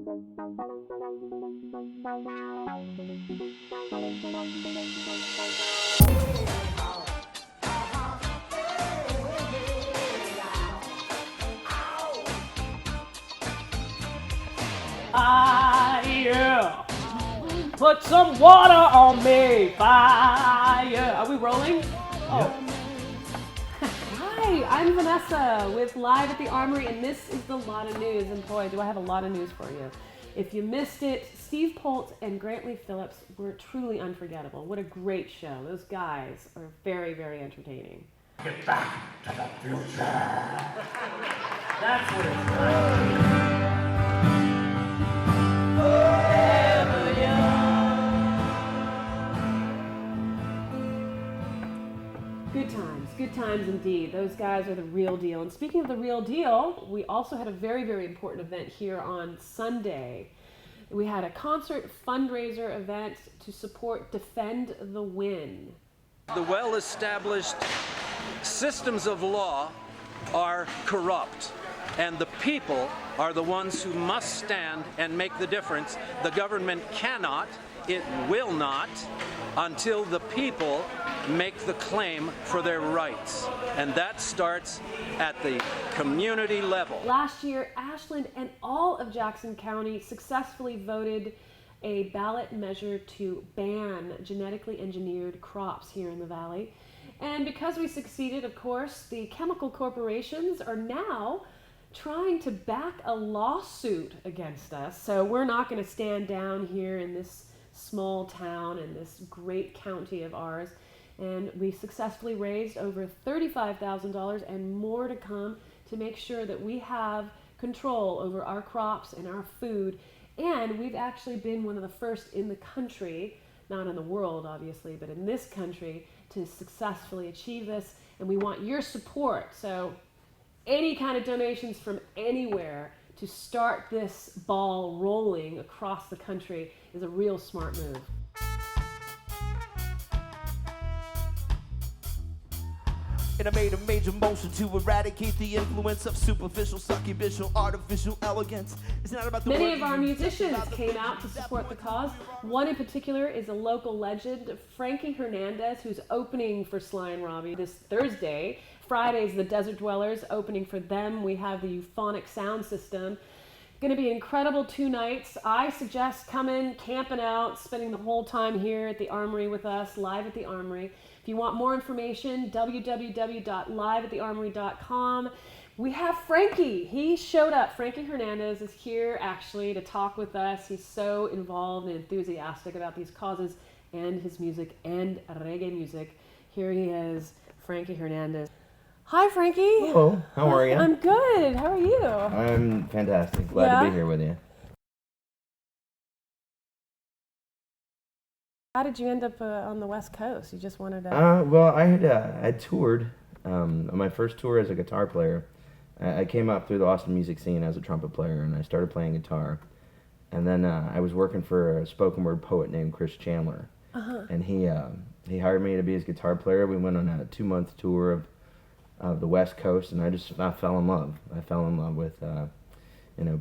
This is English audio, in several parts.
Fire! Put some water on me! Fire! Are we rolling? Oh. Hi, I'm Vanessa with Live at the Armory, and this is the LATA News. And boy, do I have a lot of news for you. If you missed it, Steve Poltz and Grantley Phillips were truly unforgettable. What a great show. Those guys are very, very entertaining. Get back to the future. That's what it's like. Forever young. Good times indeed. Those guys are the real deal. And speaking of the real deal, we also had a very, very important event here on Sunday. We had a concert fundraiser event to support Defend the Win. The well-established systems of law are corrupt, and the people are the ones who must stand and make the difference. The government cannot, it will not, until the people make the claim for their rights. And that starts at the community level. Last year, Ashland and all of Jackson County successfully voted a ballot measure to ban genetically engineered crops here in the valley. And because we succeeded, of course, the chemical corporations are now trying to back a lawsuit against us. So we're not going to stand down here in this small town in this great county of ours. And we successfully raised over $35,000 and more to come to make sure that we have control over our crops and our food. And we've actually been one of the first in the country, not in the world obviously, but in this country, to successfully achieve this. And we want your support. So any kind of donations from anywhere to start this ball rolling across the country is a real smart move. And I made a major motion to eradicate the influence of superficial, succubismal, artificial elegance. It's not about the Many of our musicians came out to support the cause. One in particular is a local legend, Frankie Hernandez, who's opening for Sly and Robbie this Thursday. Friday's the Desert Dwellers, opening for them. We have the euphonic sound system. Going to be an incredible 2 nights. I suggest coming, camping out, spending the whole time here at the Armory with us, Live at the Armory. If you want more information, www.liveatthearmory.com. We have Frankie. He showed up. Frankie Hernandez is here actually to talk with us. He's so involved and enthusiastic about these causes and his music and reggae music. Here he is, Frankie Hernandez. Hi, Frankie. Hello. How are you? I'm good. How are you? I'm fantastic. Glad to be here with you. How did you end up on the West Coast? You just wanted to... Well, I toured on my first tour as a guitar player. I came up through the Austin music scene as a trumpet player, and I started playing guitar. And then I was working for a spoken word poet named Chris Chandler. And he hired me to be his guitar player. We went on a 2-month tour of the West Coast, and I fell in love. I fell in love with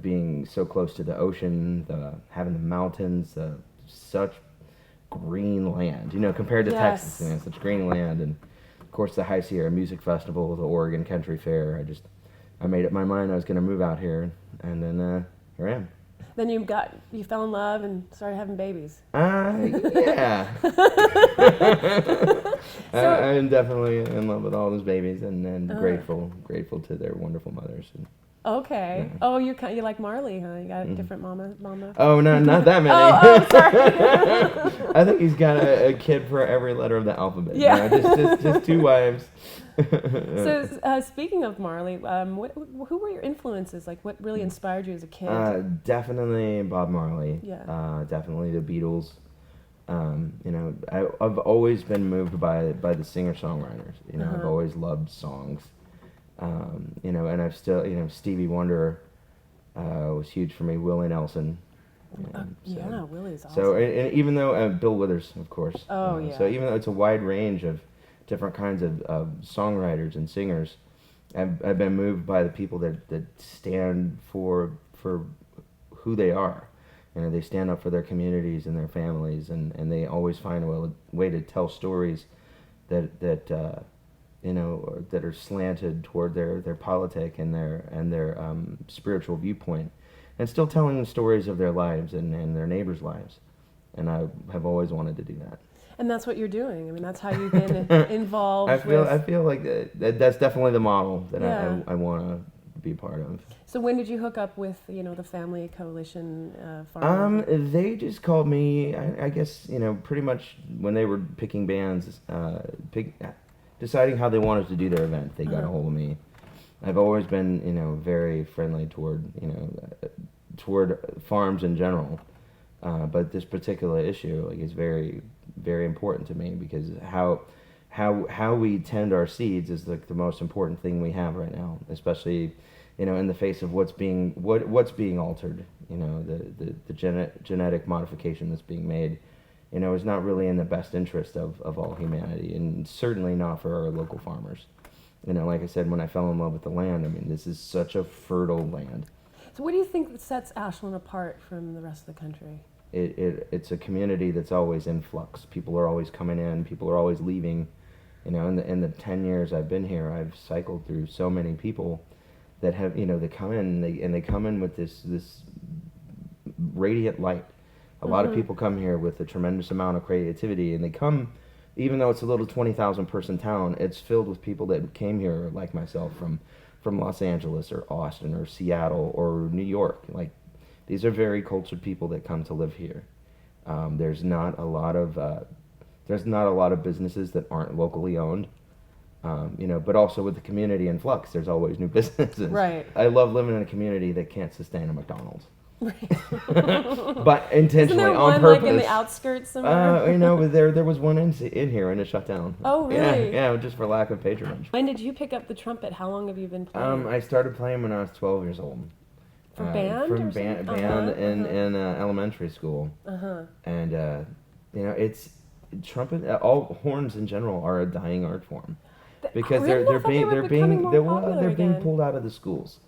being so close to the ocean, having the mountains, such green land, compared to Texas, such green land, and of course the High Sierra Music Festival, the Oregon Country Fair. I made up my mind I was going to move out here, and then here I am. Then you fell in love and started having babies. Yeah. I'm definitely in love with all those babies, and grateful to their wonderful mothers. Okay. Yeah. Oh, you like Marley, huh? You got a different mama? Oh, no, not that many. oh, sorry. I think he's got a kid for every letter of the alphabet. Yeah. Just 2 wives. So, speaking of Marley, who were your influences? Like, what really inspired you as a kid? Definitely Bob Marley. Yeah. Definitely the Beatles. I've always been moved by the singer-songwriters. I've always loved songs. And I've still, Stevie Wonder was huge for me. Willie Nelson. Willie's awesome. So, and even though Bill Withers, of course. Oh, yeah. So even though it's a wide range of different kinds of songwriters and singers, I've been moved by the people that stand for who they are. You know, they stand up for their communities and their families, and they always find a way to tell stories that you know, that are slanted toward their politic and their spiritual viewpoint, and still telling stories of their lives and their neighbors' lives. And I have always wanted to do that. And that's what you're doing. I mean, that's how you've been involved. I feel like that's definitely the model that Yeah. I want to be a part of. So when did you hook up with, you know, the Family Coalition farm? They just called me, I guess, you know, pretty much when they were picking bands, deciding how they wanted to do their event. They got a hold of me. I've always been, you know, very friendly toward, you know, toward farms in general. But this particular issue, like, is very, very important to me, because how we tend our seeds is like the most important thing we have right now, especially, you know, in the face of what's being altered. You know, the genetic modification that's being made, you know, is not really in the best interest of all humanity, and certainly not for our local farmers. You know, like I said, when I fell in love with the land, I mean, this is such a fertile land. So what do you think sets Ashland apart from the rest of the country? It's a community that's always in flux. People are always coming in, people are always leaving. You know, in the 10 years I've been here, I've cycled through so many people that have, you know, they come in and they come in with this radiant light. A lot of people come here with a tremendous amount of creativity, and they come, even though it's a little 20,000 person town, it's filled with people that came here like myself from Los Angeles or Austin or Seattle or New York. Like, these are very cultured people that come to live here. There's not a lot of businesses that aren't locally owned. You know, but also with the community in flux, there's always new businesses. Right. I love living in a community that can't sustain a McDonald's. Right. But intentionally, Isn't there on one purpose. like in the outskirts somewhere? You know, but there was one in here and it shut down. Oh, really? Yeah, just for lack of patronage. When did you pick up the trumpet? How long have you been playing? I started playing when I was 12 years old. For band? From or band something? in elementary school. And you know, it's trumpet. All horns in general are a dying art form, because Really? I thought they were becoming more popular they're being again. pulled out of the schools.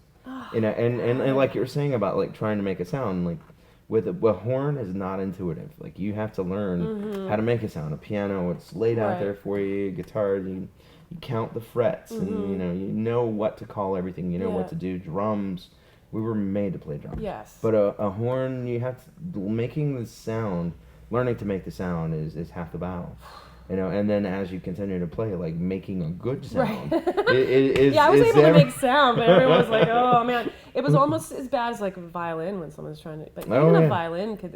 You know, and like you were saying about like trying to make a sound, like with a horn is not intuitive. Like, you have to learn how to make a sound. A piano, it's laid out Right. there for you. Guitar, you count the frets, and you know what to call everything. You know what Yeah. to do. Drums, we were made to play drums. Yes. But a horn, you have to, making the sound, learning to make the sound is half the battle. You know, and then as you continue to play, like, making a good sound. Yeah, I was able to make sound, but everyone was like, "Oh man!" It was almost as bad as like a violin when someone's trying to. But even a violin can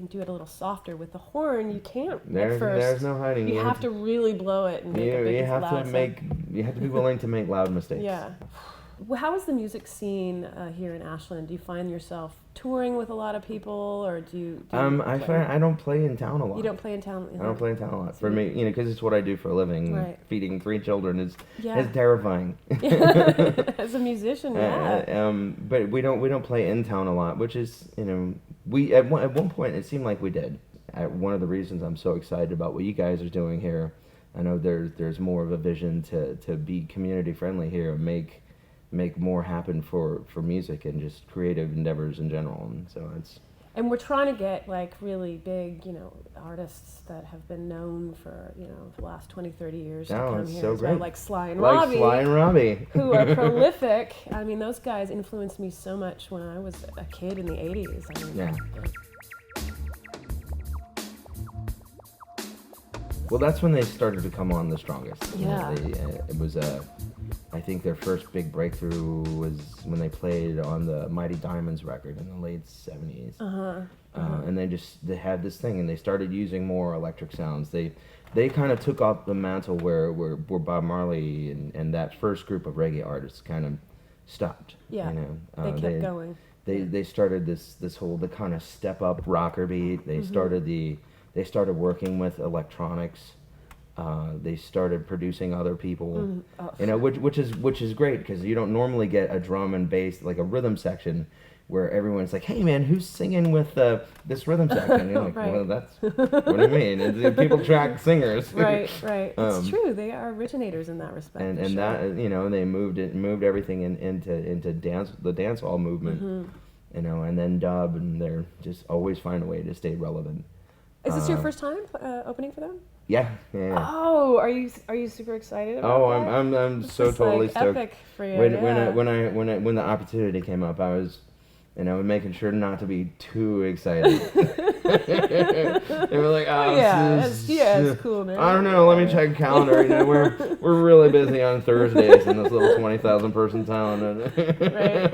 do it a little softer. With the horn, you can't at first. There's no hiding. You have to really blow it and make a big loud sound. You have to be willing to make loud mistakes. Yeah. Well, how is the music scene here in Ashland? Do you find yourself touring with a lot of people, or do you I find I don't play in town a lot. You don't play in town? I don't play in town a lot. For me, you know, because it's what I do for a living. Right. Feeding 3 children is Yeah. terrifying. As a musician, yeah. But we don't play in town a lot, which is, you know, we at one point it seemed like we did. One of the reasons I'm so excited about what you guys are doing here, I know there's more of a vision to be community friendly here and make more happen for music and just creative endeavors in general. And so And we're trying to get like really big, you know, artists that have been known for, you know, the last 20, 30 years to come it's here so as well, great. like Sly and like Robbie. Sly and Robbie. Who are prolific. I mean, those guys influenced me so much when I was a kid in the 80s. I mean, Yeah. Well, that's when they started to come on the strongest. You know, Yeah. it was I think their first big breakthrough was when they played on the Mighty Diamonds record in the late 70s. And they had this thing, and they started using more electric sounds. They kind of took up the mantle where Bob Marley and that first group of reggae artists kind of stopped. Yeah, you know, they kept going. They started this whole the kind of step up rocker beat. They started working with electronics. They started producing other people, you know, which is great, because you don't normally get a drum and bass, like a rhythm section, where everyone's like, "Hey man, who's singing with this rhythm section?" And you're like, Right. "Well, that's what do you mean?" And people track singers, Right. It's true. They are originators in that respect. and for sure. that, you know, they moved everything into the dance hall movement, you know, and then dub, and they're just always find a way to stay relevant. Is this your first time opening for them? Yeah. Oh, are you super excited about that? I'm This so is, totally like, stoked. epic for you. When the opportunity came up, I was, you know, making sure not to be too excited. They were like, "Oh, it's cool, man." I don't know. Let me check the calendar. You know, we're really busy on Thursdays in this little 20,000 person town." Right.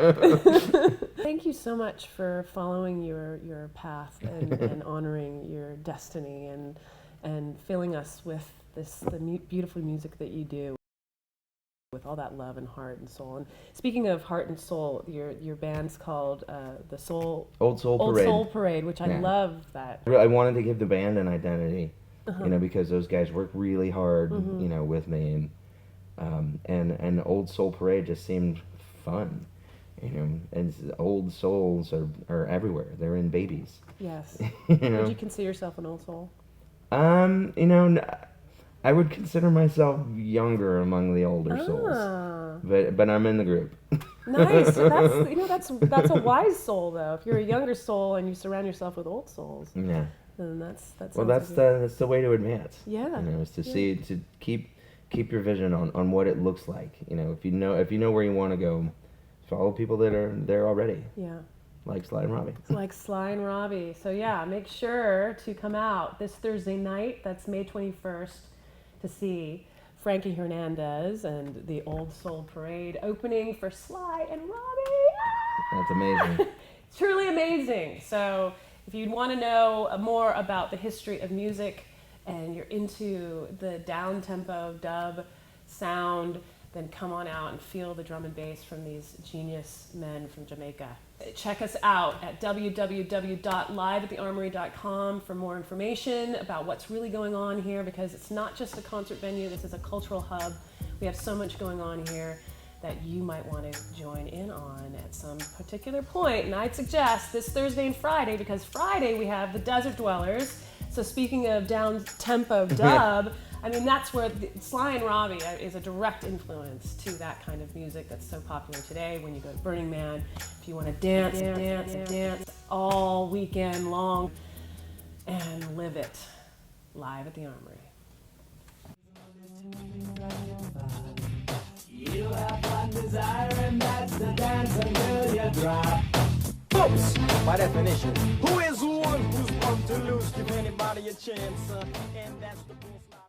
Thank you so much for following your path and honoring your destiny and filling us with the beautiful music that you do, with all that love and heart and soul. And speaking of heart and soul, your band's called the Old Soul Parade. Which I love that. I wanted to give the band an identity, you know, because those guys work really hard, you know, with me, and Old Soul Parade just seemed fun, you know. And old souls are everywhere. They're in babies. Yes. You know? Would you consider yourself an old soul? You know, I would consider myself younger among the older souls, but I'm in the group. Nice. So that's a wise soul, though. If you're a younger soul and you surround yourself with old souls, Yeah. then that's Well, that's the way to advance. Yeah. You know, is to keep your vision on what it looks like. You know, if you know where you want to go, follow people that are there already. Yeah. Like Sly and Robbie. Like Sly and Robbie. So yeah, make sure to come out this Thursday night. That's May 21st. To see Frankie Hernandez and the Old Soul Parade opening for Sly and Robbie. That's amazing. It's truly amazing. So if you want to know more about the history of music and you're into the down-tempo dub sound, then come on out and feel the drum and bass from these genius men from Jamaica. Check us out at www.liveatthearmory.com for more information about what's really going on here, because it's not just a concert venue, this is a cultural hub. We have so much going on here that you might want to join in on at some particular point. And I'd suggest this Thursday and Friday, because Friday we have the Desert Dwellers. So speaking of down-tempo dub, I mean, that's where Sly and Robbie is a direct influence to that kind of music that's so popular today. When you go to Burning Man, if you want to dance all weekend long and live it live at the Armory. You have one desire, and that's to dance until you drop. Folks, by definition, who is the one who's born to lose? Give anybody a chance, and that's the